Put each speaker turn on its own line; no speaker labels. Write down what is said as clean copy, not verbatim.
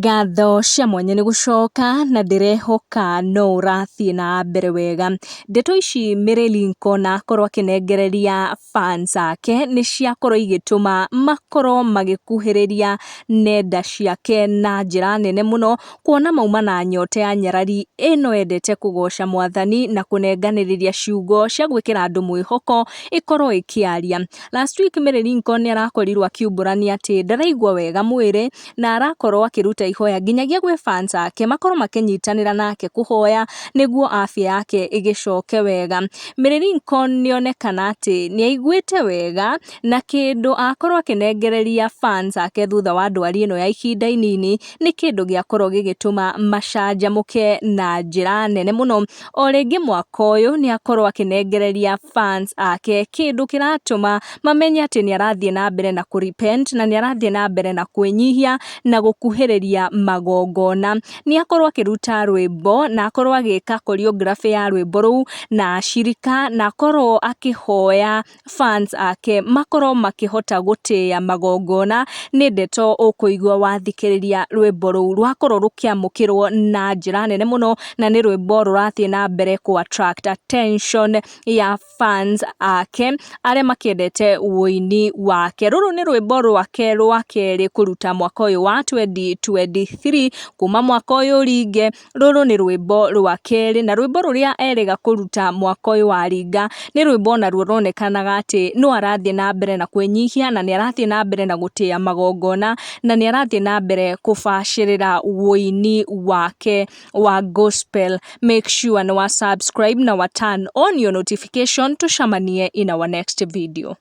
Ngatho cia mwanya nĩ gũcoka na ndĩrehoka no ũrathiĩ na mbere wega. Ndeto ici Mary Lincoln akorwo akĩnengereria fans ake nĩ ciakorwo igĩtũma makorwo magĩkuhĩrĩria nenda ciake na njĩra nene mũno, kuona mauma na nyota ya nyarari ĩno endete kũgoca Mwathani na kũnenganĩrĩria ciugo cia gwĩkĩra andũ mwĩhoko ĩkorwo ĩkĩaria. Last week Mary Lincoln nĩ arakorirwo akiumbũrania atĩ ndaraigua wega mwĩrĩ na arakorwo akĩruta ihoya nginyagia gwĩ fans ake makorwo makĩnyitanĩra nake kũhoya nĩguo afya yake ĩgĩcoke wega. Mary Lincoln nĩonekana atĩ nĩaiguĩte wega na kĩndũ akorwo akĩnengereria fans ake thutha wa ndwari ĩno ya ihinda inini nĩ kĩndũ gĩakorwo gĩgĩtũma macanjamũke na njĩra nene mũno. O rĩngĩ mwaka ũyũ nĩakorwo akĩnengereria fans ake kĩndũ kĩratũma mamenye atĩ nĩarathiĩ na mbere na kũrepent na nĩarathiĩ na mbere na kwĩnyihia na gũkuhĩrĩria magongona. Nĩakorwo akĩruta rwĩmbo na akorwo agĩka choreography ya rwĩmbo rũu na acirika na akorwo akĩhoya fans ake makorwo makĩhota gũtĩĩa magongona. Nĩ ndeto ũkũigua wathikĩrĩria rwĩmbo rũu rwakorwo rũkĩamũkĩrwo na njĩra nene mũno, na nĩ rwĩmbo rũrathiĩ na mbere ku attract attention ya fans ake arĩa makĩendete wũini wake. Rũrũ nĩ rwĩmbo rwake rwa kerĩ kũruta mwaka ũyũ wa 2023 kuma mwaka ũyũ ringe. Rũrũ nĩ rwĩmbo rwa kerĩ na rwĩmbo rũrĩa erĩga kũruta mwaka ũyũ waringa nĩ rwĩmbo naruo ruonekanaga atĩ no arathiĩ na mbere na kwĩnyihia na nĩarathiĩ na mbere na gũtĩĩa magongona na nĩarathiĩ na mbere kũbacĩrĩra wũini wake wa gospel. Make sure nĩ wa subscribe na wa turn on your notification. Tucemanie in our next video.